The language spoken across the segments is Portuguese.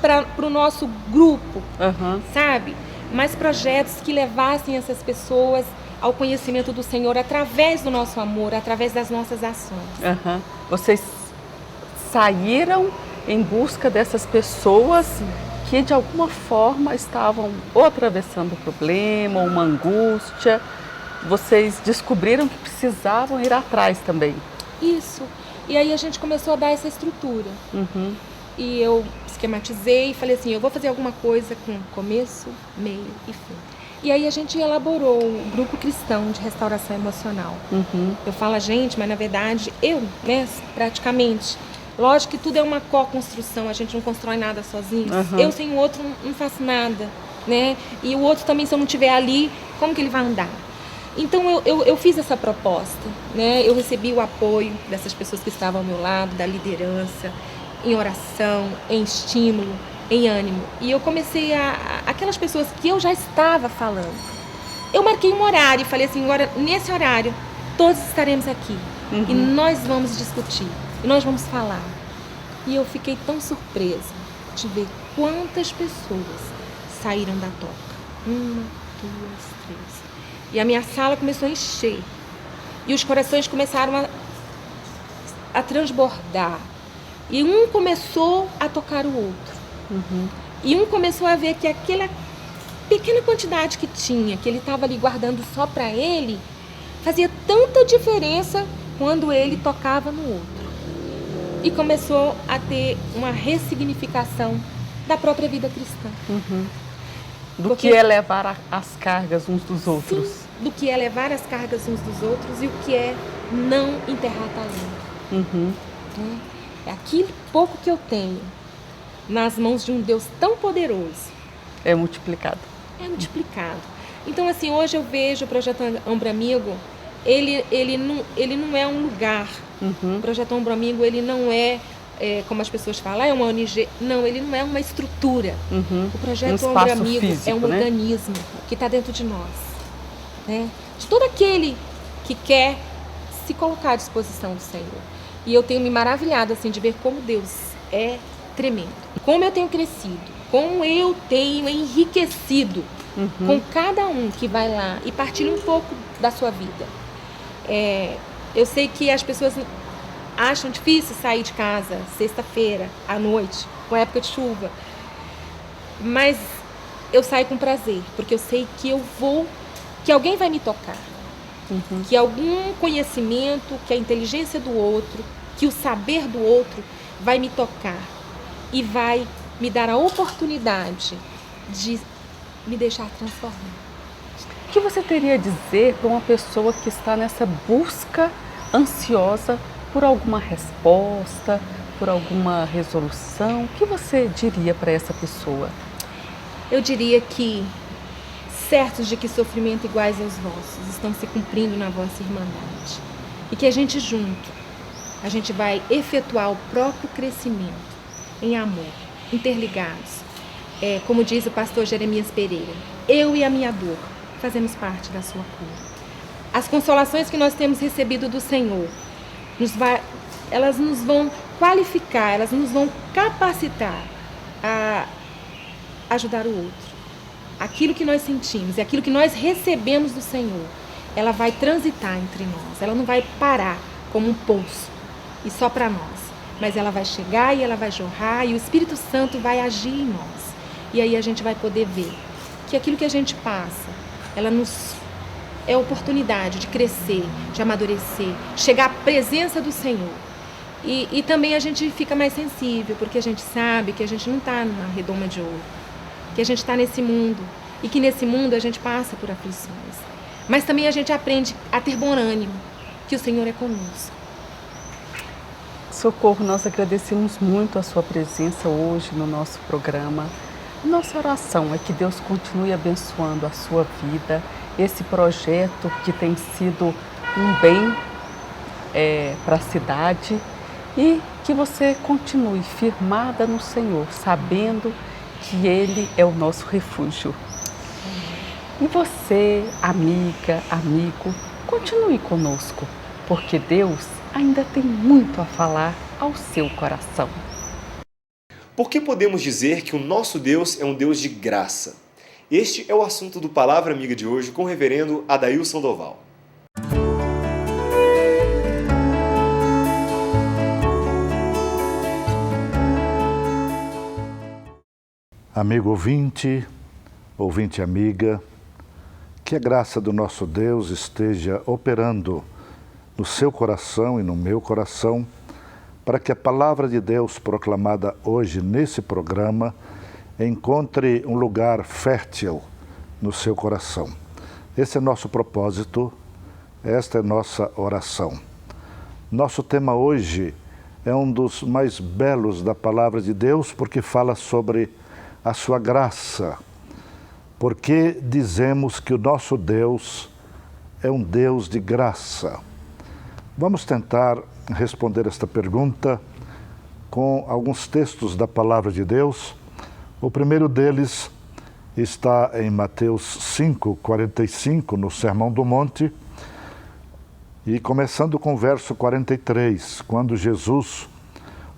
para o nosso grupo, Aham. sabe? Mais projetos que levassem essas pessoas ao conhecimento do Senhor através do nosso amor, através das nossas ações. Aham. Vocês saíram em busca dessas pessoas que de alguma forma estavam ou atravessando um problema, ou uma angústia. Vocês descobriram que precisavam ir atrás também. Isso. E aí a gente começou a dar essa estrutura. Uhum. E eu esquematizei e falei assim, eu vou fazer alguma coisa com começo, meio e fim. E aí a gente elaborou o Grupo Cristão de Restauração Emocional. Uhum. Eu falo a gente, mas na verdade eu, né, praticamente. Lógico que tudo é uma co-construção, a gente não constrói nada sozinho. Uhum. Eu sem o outro não faço nada, né? E o outro também, se eu não estiver ali, como que ele vai andar? Então eu fiz essa proposta, né? Eu recebi o apoio dessas pessoas que estavam ao meu lado, da liderança, em oração, em estímulo, em ânimo. E eu comecei aquelas pessoas que eu já estava falando. Eu marquei um horário e falei assim, agora nesse horário todos estaremos aqui. E nós vamos discutir, e nós vamos falar. E eu fiquei tão surpresa de ver quantas pessoas saíram da toca. 1, 2, 3. E a minha sala começou a encher. E os corações começaram a transbordar. E um começou a tocar o outro. E um começou a ver que aquela pequena quantidade que tinha, que ele estava ali guardando só para ele, fazia tanta diferença quando ele tocava no outro. E começou a ter uma ressignificação da própria vida cristã. Do que é levar as cargas uns dos outros. Sim, do que é levar as cargas uns dos outros e o que é não enterrar talento. É aquilo pouco que eu tenho nas mãos de um Deus tão poderoso. É multiplicado. É multiplicado. Então, assim, hoje eu vejo o Projeto Ombro Amigo, ele não é um lugar. O Projeto Ombro Amigo, ele não é, como as pessoas falam, é uma ONG. Não, ele não é uma estrutura. O Projeto Ombro Amigo físico, é um né? organismo que está dentro de nós. Né? De todo aquele que quer se colocar à disposição do Senhor. E eu tenho me maravilhado assim, de ver como Deus é tremendo. Como eu tenho crescido, como eu tenho enriquecido com cada um que vai lá e partilha um pouco da sua vida. Eu sei que as pessoas acham difícil sair de casa sexta-feira, à noite, com época de chuva. Mas eu saio com prazer, porque eu sei que alguém vai me tocar. Que algum conhecimento, que a inteligência do outro, que o saber do outro vai me tocar e vai me dar a oportunidade de me deixar transformar. O que você teria a dizer para uma pessoa que está nessa busca ansiosa por alguma resposta, por alguma resolução? O que você diria para essa pessoa? Eu diria que, certos de que sofrimentos iguais aos vossos estão se cumprindo na vossa irmandade. E que a gente junto, a gente vai efetuar o próprio crescimento em amor, interligados. Como diz o pastor Jeremias Pereira, eu e a minha dor fazemos parte da sua cura. As consolações que nós temos recebido do Senhor, elas nos vão qualificar, elas nos vão capacitar a ajudar o outro. Aquilo que nós sentimos e aquilo que nós recebemos do Senhor, ela vai transitar entre nós. Ela não vai parar como um poço e só para nós. Mas ela vai chegar e ela vai jorrar e o Espírito Santo vai agir em nós. E aí a gente vai poder ver que aquilo que a gente passa, ela nos é oportunidade de crescer, de amadurecer, chegar à presença do Senhor. E também a gente fica mais sensível, porque a gente sabe que a gente não está numa redoma de ouro. Que a gente está nesse mundo e que nesse mundo a gente passa por aflições. Mas também a gente aprende a ter bom ânimo, que o Senhor é conosco. Socorro, nós agradecemos muito a sua presença hoje no nosso programa. Nossa oração é que Deus continue abençoando a sua vida, esse projeto que tem sido um bem para a cidade e que você continue firmada no Senhor, sabendo que Ele é o nosso refúgio. E você, amiga, amigo, continue conosco, porque Deus ainda tem muito a falar ao seu coração. Por que podemos dizer que o nosso Deus é um Deus de graça? Este é o assunto do Palavra Amiga de hoje com o reverendo Adailson Doval. Amigo ouvinte amiga, que a graça do nosso Deus esteja operando no seu coração e no meu coração, para que a palavra de Deus proclamada hoje nesse programa encontre um lugar fértil no seu coração. Esse é nosso propósito, esta é nossa oração. Nosso tema hoje é um dos mais belos da palavra de Deus, porque fala sobre a sua graça. Porque dizemos que o nosso Deus é um Deus de graça. Vamos tentar responder esta pergunta com alguns textos da palavra de Deus. O primeiro deles está em Mateus 5:45, no Sermão do Monte, e começando com o verso 43, quando Jesus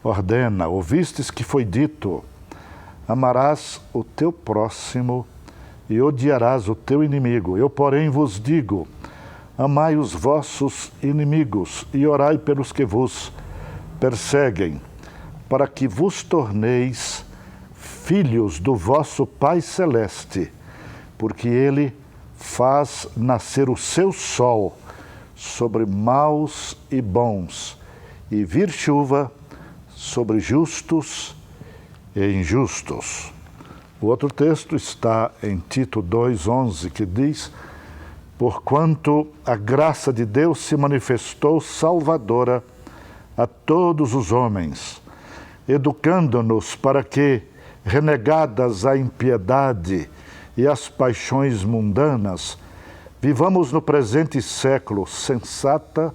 ordena: ouvistes que foi dito, amarás o teu próximo e odiarás o teu inimigo. Eu, porém, vos digo, amai os vossos inimigos e orai pelos que vos perseguem, para que vos torneis filhos do vosso Pai Celeste, porque Ele faz nascer o seu sol sobre maus e bons, e vir chuva sobre justos e injustos. O outro texto está em Tito 2:11, que diz: porquanto a graça de Deus se manifestou salvadora a todos os homens, educando-nos para que, renegadas a impiedade e as paixões mundanas, vivamos no presente século sensata,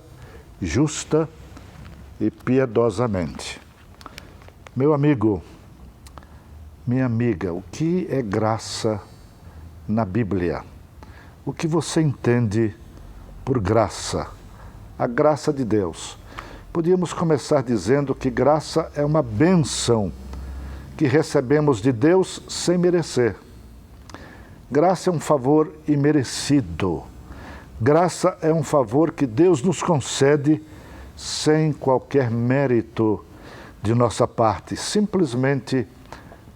justa e piedosamente. Meu amigo, minha amiga, o que é graça na Bíblia? O que você entende por graça? A graça de Deus. Podíamos começar dizendo que graça é uma bênção que recebemos de Deus sem merecer. Graça é um favor imerecido. Graça é um favor que Deus nos concede sem qualquer mérito de nossa parte, simplesmente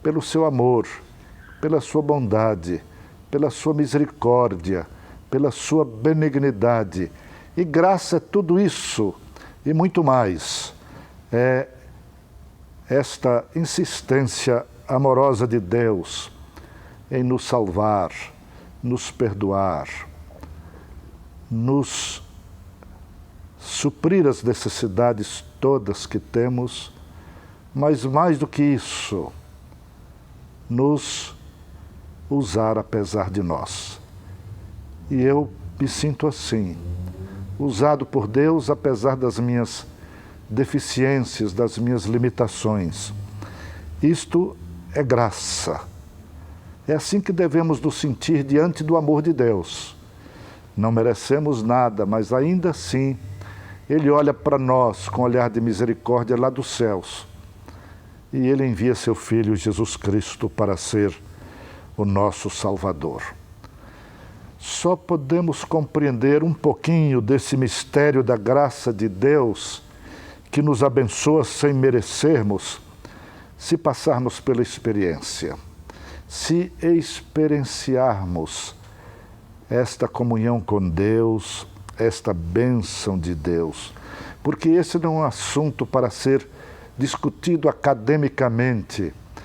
pelo seu amor, pela sua bondade, pela sua misericórdia, pela sua benignidade. E graça é tudo isso e muito mais. É esta insistência amorosa de Deus em nos salvar, nos perdoar, nos suprir as necessidades todas que temos, mas mais do que isso, nos usar apesar de nós. E eu me sinto assim, usado por Deus apesar das minhas deficiências, das minhas limitações. Isto é graça. É assim que devemos nos sentir diante do amor de Deus. Não merecemos nada, mas ainda assim Ele olha para nós com olhar de misericórdia lá dos céus. E Ele envia seu Filho Jesus Cristo para ser o nosso Salvador. Só podemos compreender um pouquinho desse mistério da graça de Deus que nos abençoa sem merecermos, se passarmos pela experiência, se experienciarmos esta comunhão com Deus, esta bênção de Deus. Porque esse não é um assunto para ser discutido academicamente,